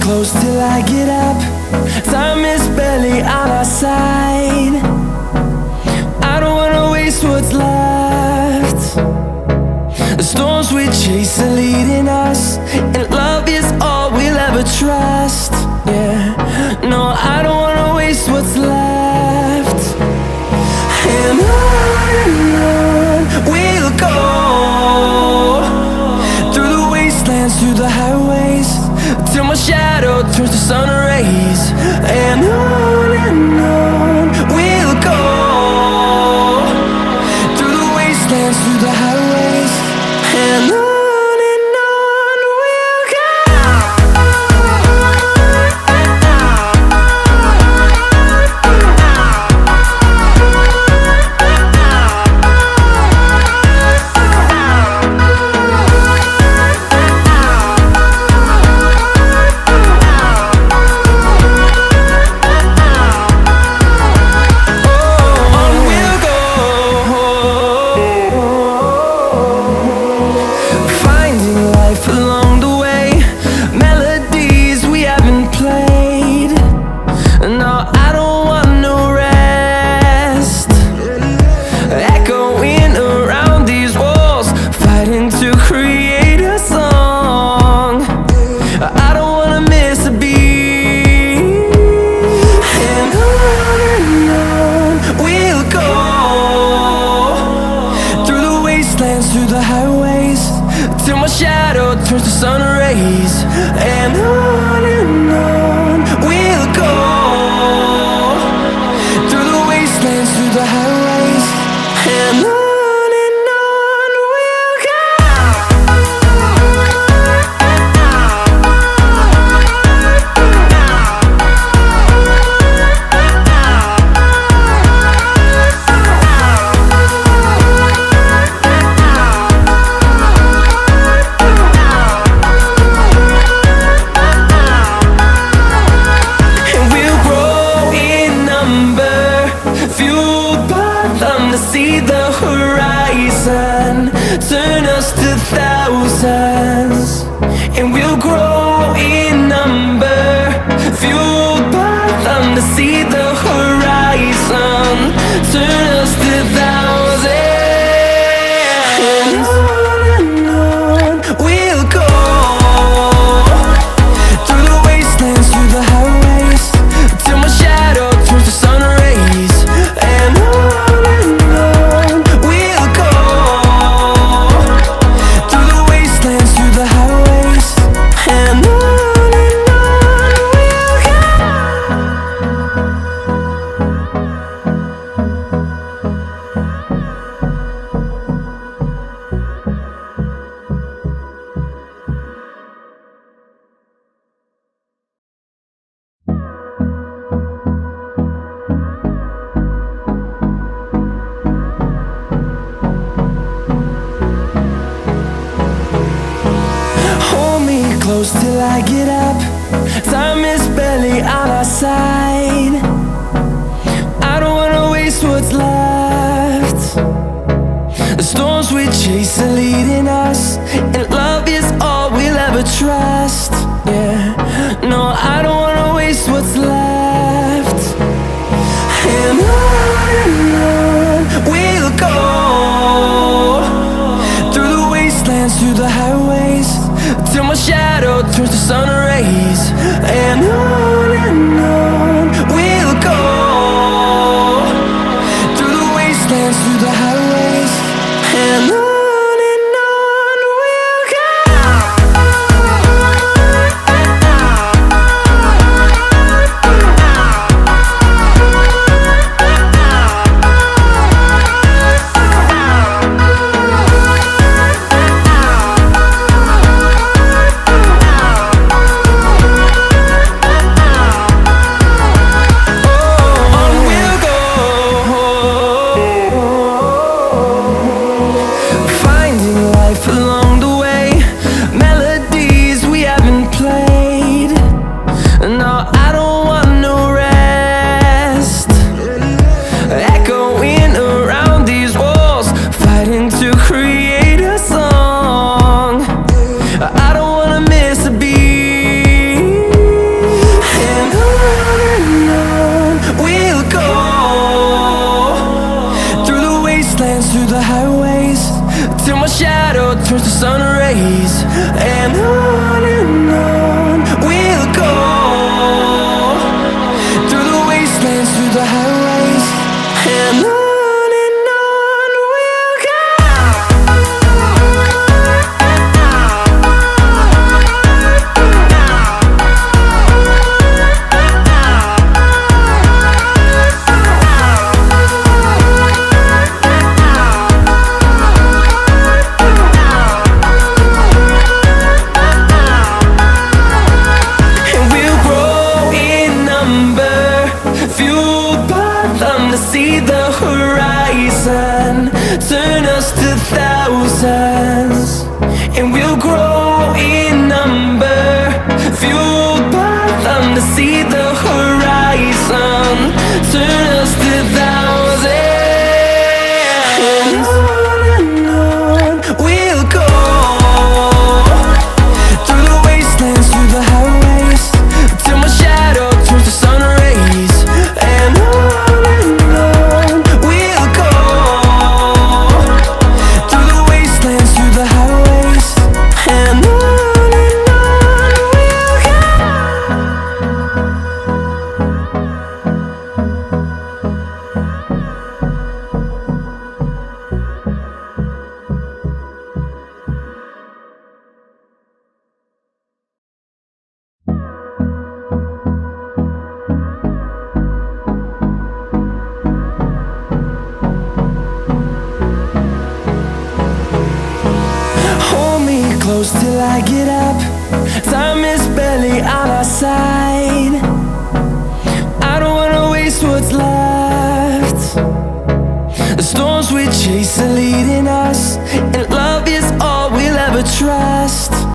close till I get up. Time is barely on our side. I don't wanna waste what's left. The storms we chase are leading us, and love is all we'll ever trust. Yeah, no, I don't wanna waste what's left. And on we'll go, through the wastelands, through the highways, till my shadow turns to sun rays. And on we'll go, through the wastelands, through the highways, and on. Through the highways, till my shadow turns to sun rays. And on we'll go, through the wastelands, through the highways, and on. See the horizon, turn us to thousands, and we'll grow in number, fueled by them. To see the horizon, turn us to thousands, and on we'll go, through the wastelands, through the highways, till my shadow turns to sun rays. And close till I get up. Time is barely on our side. I don't wanna waste what's left. The storms we chase are leading us, and love is all we'll ever trust. Yeah, no, I don't wanna waste what's left. And on we'll go, through the wastelands, through the highways, till my shadow turns to sun rays. And on we'll go, through the wastelands, through the highways, and on. through the highways, till my shadow turns to sun rays. And on we'll go, through the wastelands, through the highways. And on we'll go. See the horizon turn us to thousands, and we'll grow in number, fueled by them to see the horizon turn us to thousands. And on we'll go, through the wastelands, through the highways, till my shadow turns to sun rays. And close till I get up. Time is barely on our side. I don't wanna waste what's left. The storms we chase are leading us.